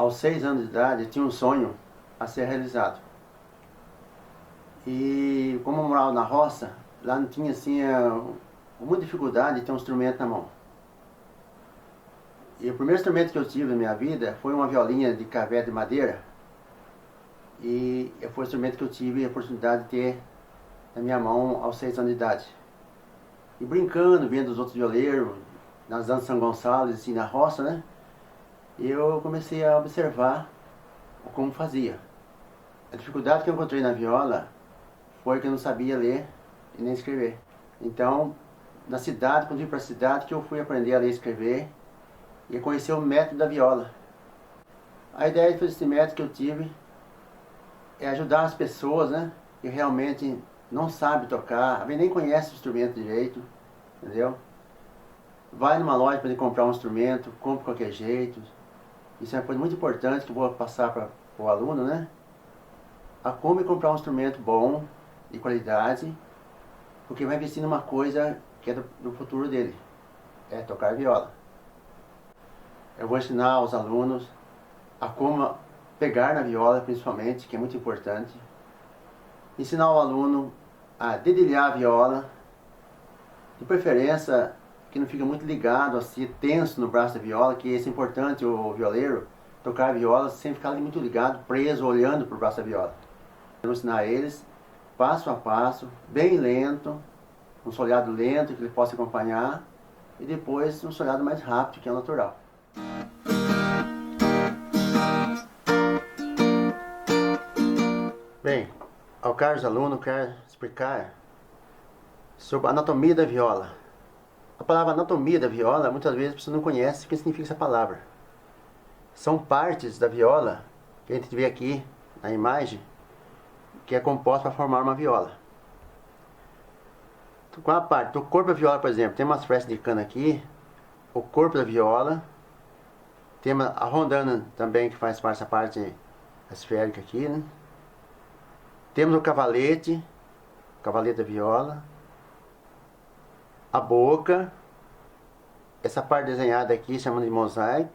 aos 6 anos de idade, eu tinha um sonho a ser realizado. E como eu morava na roça, lá não tinha assim, muita dificuldade de ter um instrumento na mão. E o primeiro instrumento que eu tive na minha vida foi uma violinha de cavé de madeira. E foi o instrumento que eu tive a oportunidade de ter na minha mão aos 6 anos de idade. E brincando, vendo os outros violeiros, nas danças de São Gonçalo, assim, na roça, né? E eu comecei a observar como fazia. A dificuldade que eu encontrei na viola foi que eu não sabia ler e nem escrever. Então, na cidade, quando eu vim para a cidade, que eu fui aprender a ler e escrever e conhecer o método da viola. A ideia desse método que eu tive é ajudar as pessoas, né, que realmente não sabem tocar, nem conhece o instrumento direito, entendeu? Vai numa loja para ele comprar um instrumento, compra de qualquer jeito. Isso é uma coisa muito importante que eu vou passar para o aluno, né? A como comprar um instrumento bom, de qualidade, porque vai investir numa coisa que é do futuro dele, é tocar viola. Eu vou ensinar aos alunos a como pegar na viola, principalmente, que é muito importante. Ensinar o aluno a dedilhar a viola, de preferência que não fica muito ligado, assim, tenso no braço da viola, que isso é importante, o violeiro tocar a viola sem ficar muito ligado, preso, olhando para o braço da viola. Eu vou ensinar eles, passo a passo, bem lento, um solhado lento que ele possa acompanhar, e depois um solhado mais rápido, que é o natural. Bem, ao caros alunos, eu quero explicar sobre a anatomia da viola. A palavra anatomia da viola, muitas vezes você não conhece o que significa essa palavra. São partes da viola, que a gente vê aqui na imagem, que é composta para formar uma viola. Com a parte do corpo da viola, por exemplo, tem umas frestas de cana aqui, o corpo da viola, tem a rondana também, que faz parte dessa parte esférica aqui, né? Temos o cavalete da viola, a boca, essa parte desenhada aqui, chamando de mosaico,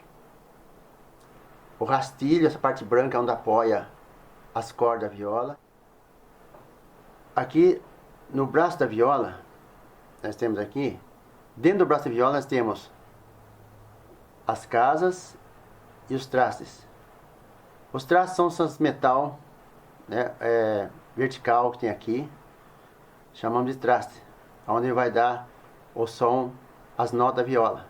o rastilho, essa parte branca onde apoia as cordas da viola. Aqui no braço da viola, nós temos aqui, dentro do braço da viola nós temos as casas e os trastes. Os trastes são esses metal, né, vertical que tem aqui, chamamos de traste, onde ele vai dar o som, as notas da viola.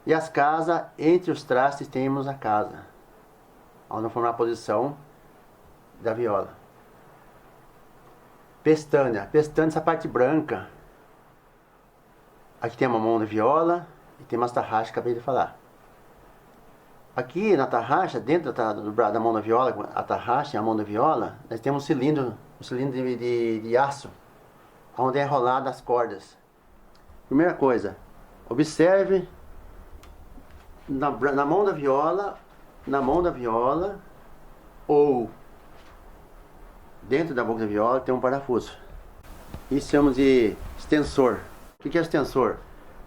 E as casas, entre os trastes temos a casa, onde formar a posição da viola. Pestana, essa parte branca. Aqui tem uma mão da viola e tem umas tarraxas que acabei de falar. Aqui na tarraxa, dentro da mão da viola, a tarraxa e a mão da viola, nós temos um cilindro de aço, onde é enrolado as cordas. Primeira coisa, observe na mão da viola, ou dentro da boca da viola tem um parafuso. Isso chamamos de extensor. O que é extensor?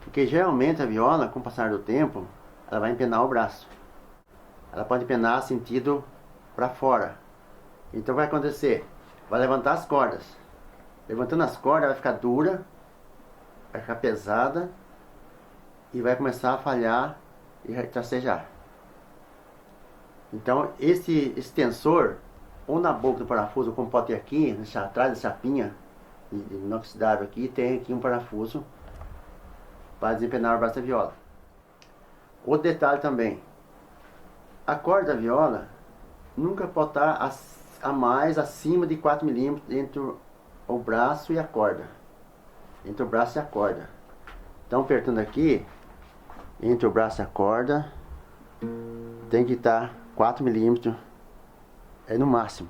Porque geralmente a viola, com o passar do tempo, ela vai empenar o braço. Ela pode empenar sentido para fora. Então vai acontecer, vai levantar as cordas. Levantando as cordas, ela vai ficar dura, vai ficar pesada e vai começar a falhar e tracejar. Então esse extensor, ou na boca do parafuso, como pode ter aqui, atrás da chapinha de inoxidável aqui, tem aqui um parafuso para desempenar o braço da viola. Outro detalhe também, a corda da viola nunca pode estar a mais acima de 4 milímetros entre o braço e a corda. Entre o braço e a corda. Então apertando aqui, entre o braço e a corda, tem que estar 4 milímetros, é no máximo.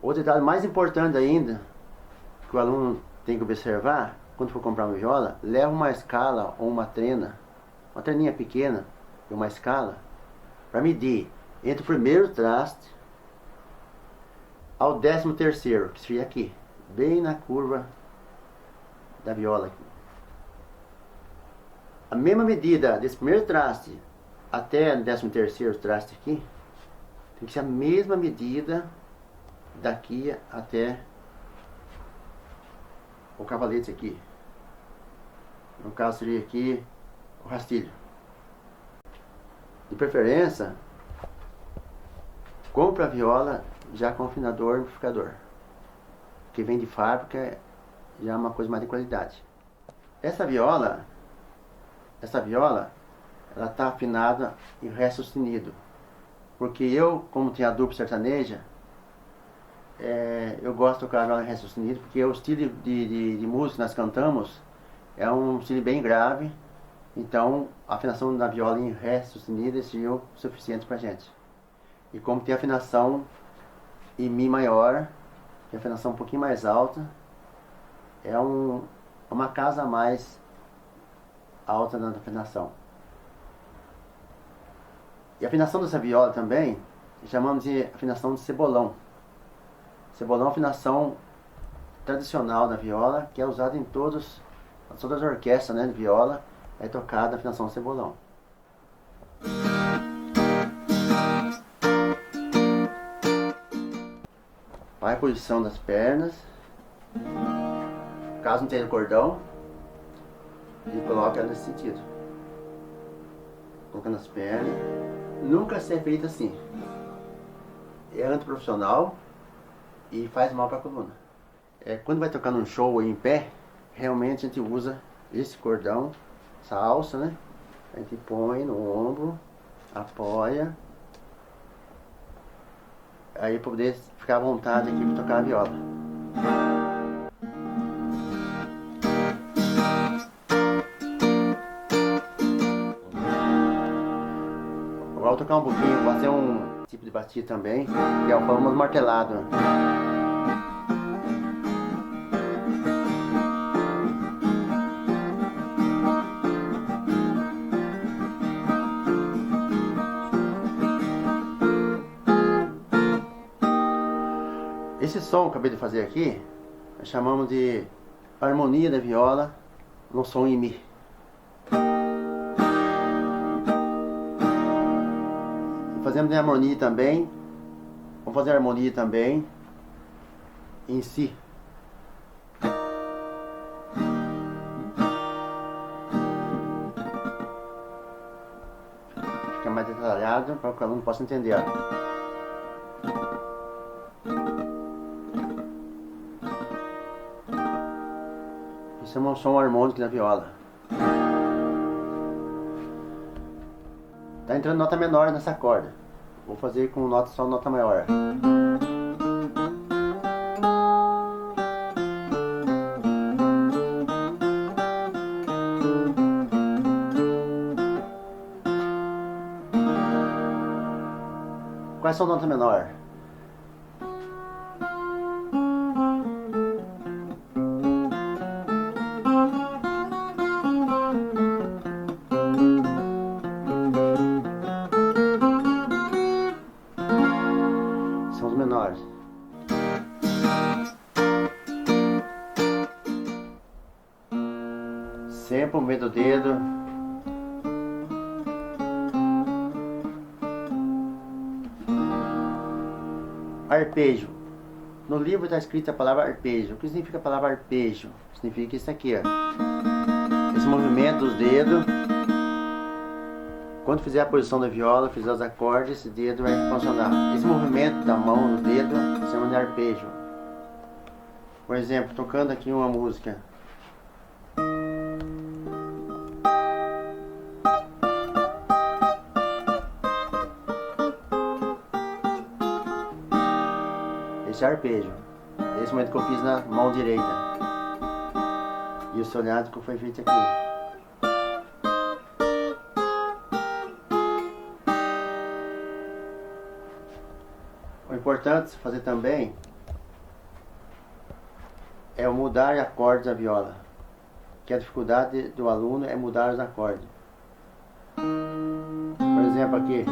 Outro detalhe mais importante ainda, que o aluno tem que observar, quando for comprar uma viola, leva uma escala ou uma trena, uma treninha pequena e uma escala, para medir entre o primeiro traste ao 13º, que seria aqui, bem na curva da viola. A mesma medida desse primeiro traste até o 13º traste aqui, tem que ser a mesma medida daqui até o cavalete aqui. No caso seria aqui o rastilho. De preferência, compra a viola já com afinador e amplificador, que vem de fábrica, já é uma coisa mais de qualidade. Essa viola ela está afinada em ré sustenido, porque eu, como tenho a dupla sertaneja, eu gosto de tocar a viola em ré sustenido, porque o estilo de música que nós cantamos é um estilo bem grave, então a afinação da viola em ré sustenido seria o suficiente pra gente. E como tem a afinação em mi maior, que é a afinação um pouquinho mais alta, é uma casa a mais alta na afinação. E a afinação dessa viola também chamamos de afinação de cebolão. Cebolão é a afinação tradicional da viola, que é usada em todas as orquestras, né, de viola, é tocada a afinação de cebolão. Vai a posição das pernas, caso não tenha cordão, e coloca ela nesse sentido, colocando as pernas. Nunca ser feito assim, é antiprofissional e faz mal para a coluna. Quando vai tocar num show aí em pé, realmente a gente usa esse cordão, essa alça, né? A gente põe no ombro, apoia, aí para poder ficar à vontade aqui para tocar a viola. Agora vou tocar um pouquinho, vou fazer um tipo de batida também, que é o famoso martelado. Esse som que eu acabei de fazer aqui, nós chamamos de harmonia da viola no som em mi. E fazemos de harmonia também, vamos fazer harmonia também em si. Fica mais detalhado para que o aluno possa entender. Isso é um som harmônico da viola. Tá entrando nota menor nessa corda. Vou fazer com só nota maior. Quais são nota menor? São os menores. Sempre o meio do dedo. Arpejo. No livro está escrita a palavra arpejo. O que significa a palavra arpejo? Significa isso aqui, ó. Esse movimento dos dedos. Quando fizer a posição da viola, fizer os acordes, esse dedo vai funcionar. Esse movimento da mão, do dedo, se chama de arpejo. Por exemplo, tocando aqui uma música. Esse é arpejo. Esse momento que eu fiz na mão direita. E o solhado que foi feito aqui. O importante fazer também é o mudar acordes da viola. Que a dificuldade do aluno é mudar os acordes. Por exemplo aqui.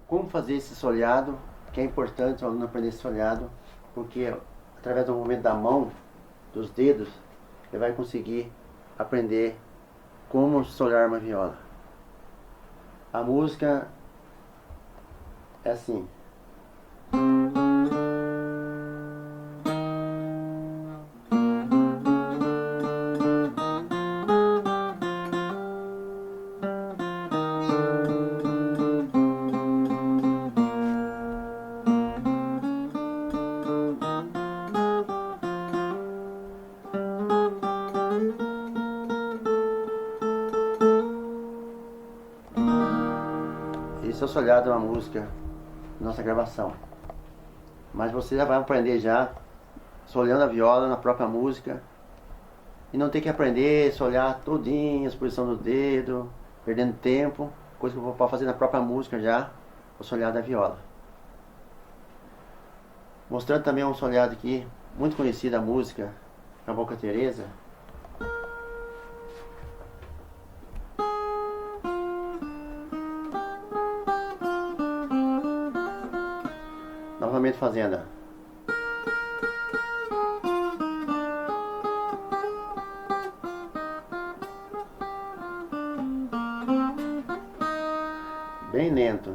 Como fazer esse solhado que é importante o aluno aprender esse solhado, porque através do movimento da mão, dos dedos, ele vai conseguir aprender como solhar uma viola. A música é assim. Esse é o solhado de uma música, nossa gravação. Mas você já vai aprender já, solhando a viola na própria música. E não tem que aprender, solhar tudinho, a posição do dedo, perdendo tempo. Coisa que eu vou fazer na própria música já, o solhado da viola. Mostrando também um solhado aqui, muito conhecida a música, Cabocla Teresa. Novamente fazendo. Bem lento.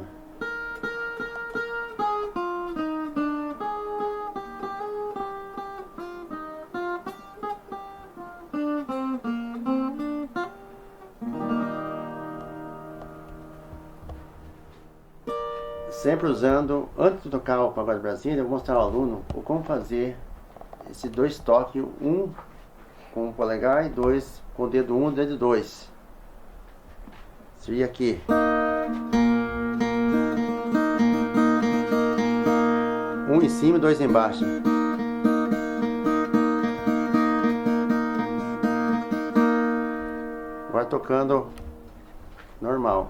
Sempre usando, antes de tocar o Pagode Brasília, eu vou mostrar ao aluno como fazer esses dois toques, um com o polegar e dois com o dedo 1 e o dedo 2. Seria aqui. Um em cima e dois embaixo. Agora tocando normal.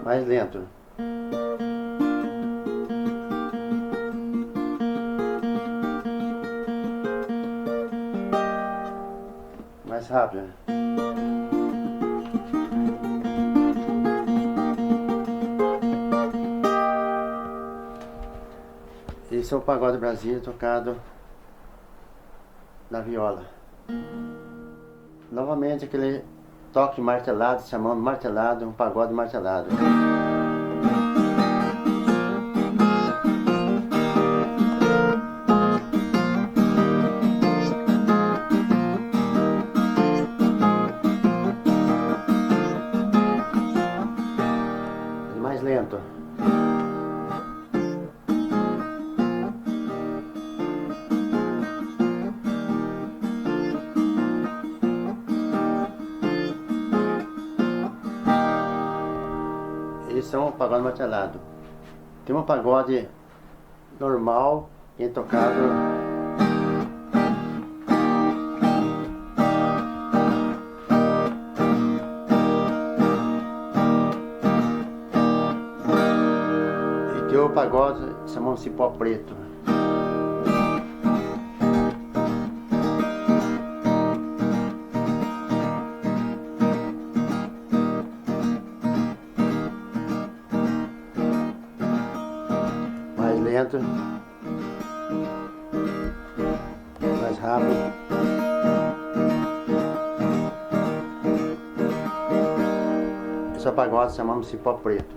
Mais lento. Mais rápido. Esse é o Pagode Brasília tocado na viola. Novamente aquele toque martelado, chamando martelado, um pagode martelado. Mais lento. Esse é um pagode martelado. Tem um pagode normal e tocado e tem o pagode chamado Cipó Preto. Mais lento, mais rápido. Esse é o pagode chamamos Cipó Preto.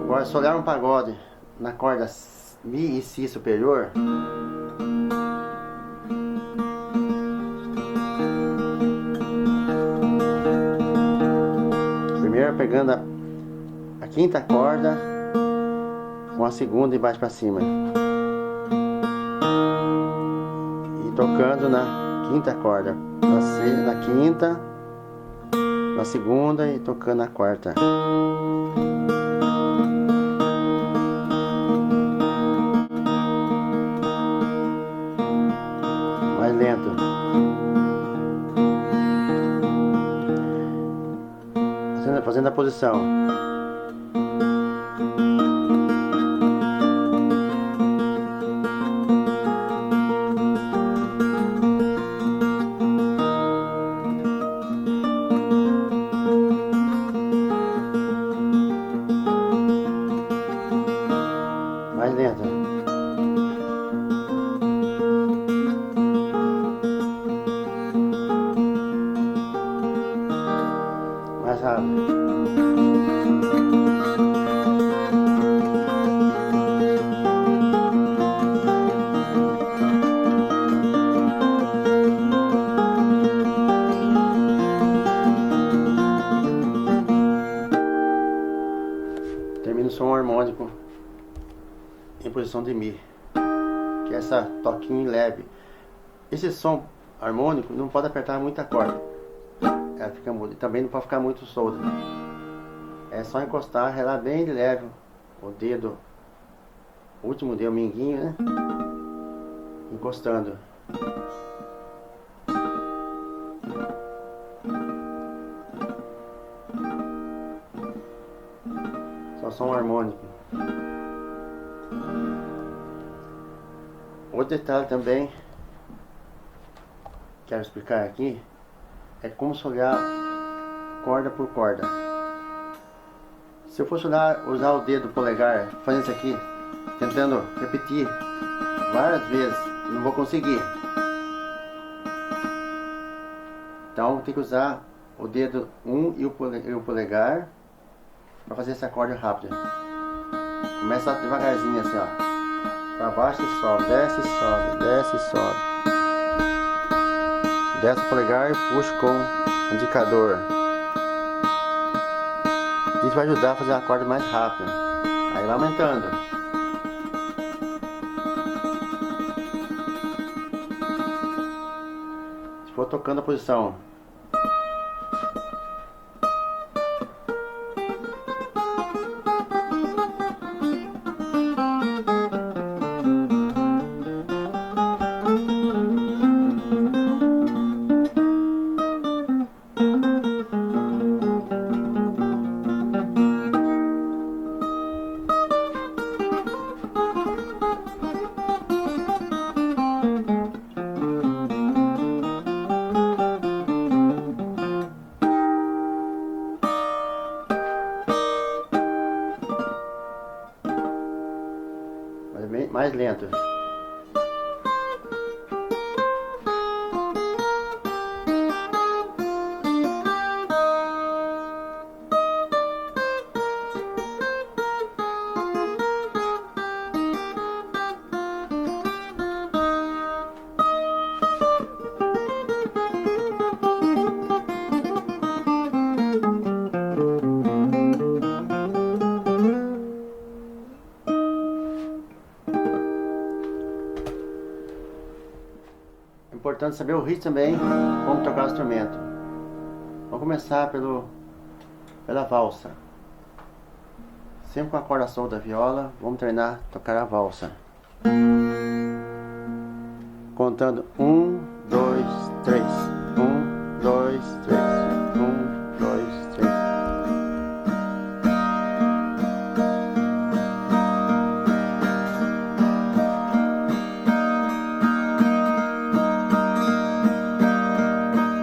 Agora, se olhar um pagode na corda Mi e Si superior, primeiro pegando a quinta corda com a segunda de baixo para cima e tocando na quinta corda, na quinta, na segunda e tocando na quarta. Mais lento. Fazendo a posição. posição de Mi, que é essa toquinho leve. Esse som harmônico não pode apertar muita corda, ela fica muda. E também não pode ficar muito solta. É só encostar, relar bem de leve o dedo, o último dedo, o minguinho, né? Encostando. Só som harmônico. Outro detalhe também quero explicar aqui é como solhar corda por corda. Se eu fosse usar o dedo polegar fazendo isso aqui, tentando repetir várias vezes, não vou conseguir. Então tem que usar o dedo 1 e o polegar para fazer essa corda rápida. Começa devagarzinho assim, ó. Para baixo e sobe, desce e sobe, desce e sobe. Desce o polegar e puxa com o indicador. Isso vai ajudar a fazer a corda mais rápida. Aí vai aumentando. Se for tocando a posição mais lento. É importante saber o ritmo também, como tocar o instrumento. Vamos começar pela valsa. Sempre com a corda solta da viola, vamos treinar a tocar a valsa. Contando 1, 2, 3. 1, 2, 3. 1, 2, 3.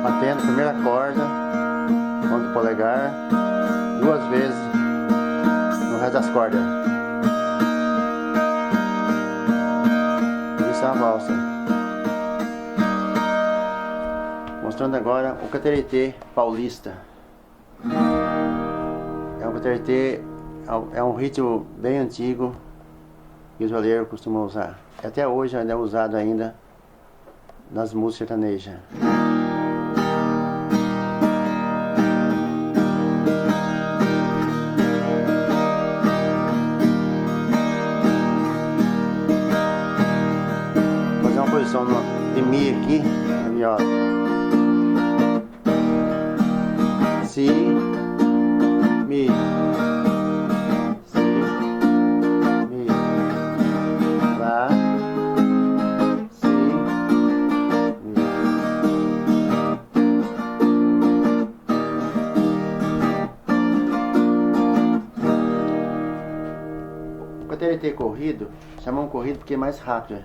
Batendo a primeira corda, ponto polegar, 2 vezes no resto das cordas. Isso é a valsa. Mostrando agora o cateretê paulista. O cateretê é um ritmo bem antigo que os violeiros costumam usar. Até hoje ainda é usado ainda nas músicas sertanejas. Posição de Mi aqui, na viola. Si, Mi, Si, Mi, Lá, Si, Mi. O cateretê corrido, chamamos corrido porque é mais rápido.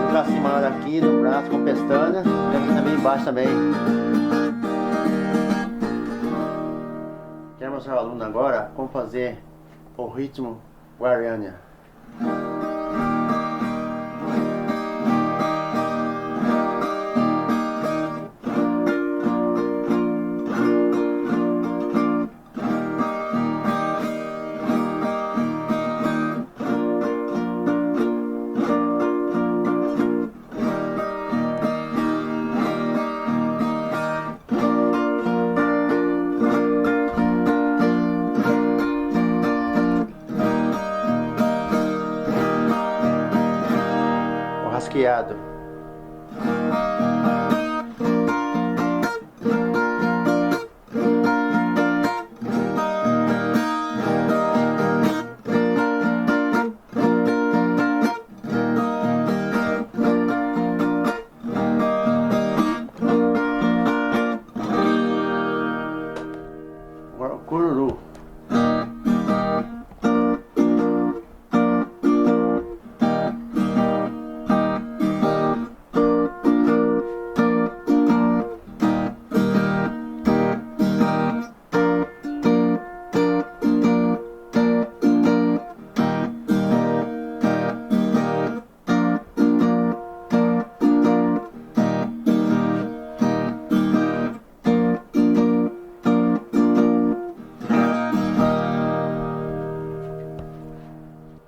Pra cima aqui no braço com pestana, e aqui também embaixo também. Quero mostrar ao aluno agora como fazer o ritmo Guarânia. chiado. Agora o cururu.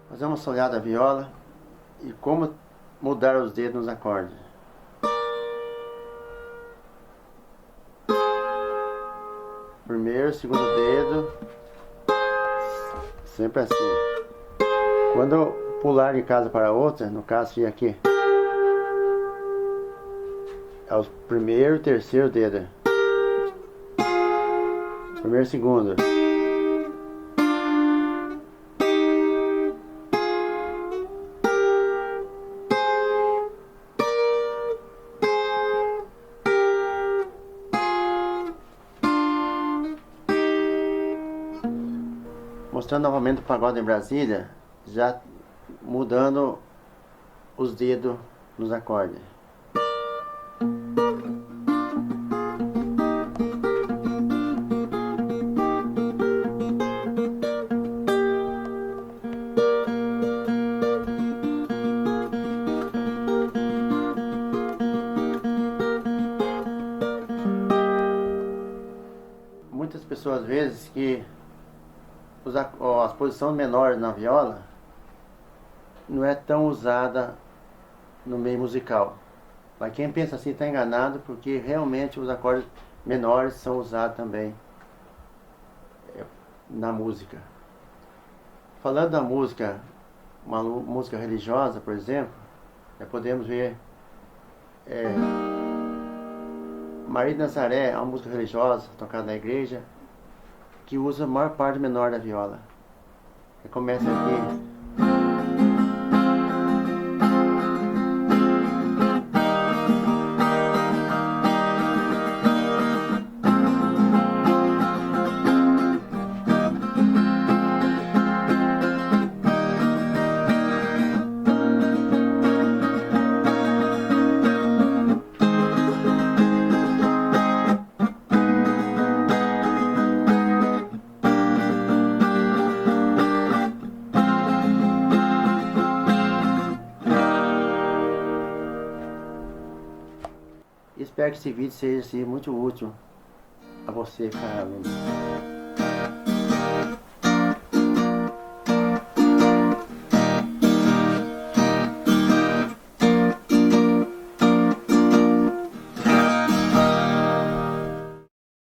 Fazer uma solhada à viola e como mudar os dedos nos acordes. Primeiro, segundo dedo, sempre assim. Quando eu pular de casa para outra, no caso seria aqui, é o primeiro e terceiro dedo. Primeiro e segundo. Mostrando novamente o pagode em Brasília, já mudando os dedos nos acordes. Muitas pessoas às vezes que as posições menores na viola não é tão usada no meio musical. Mas quem pensa assim está enganado, porque realmente os acordes menores são usados também na música. Falando da música, uma música religiosa, por exemplo, podemos ver Maria de Nazaré é uma música religiosa tocada na igreja, que usa a maior parte menor da viola. Começa aqui. Espero que esse vídeo seja muito útil a você, cara aluno.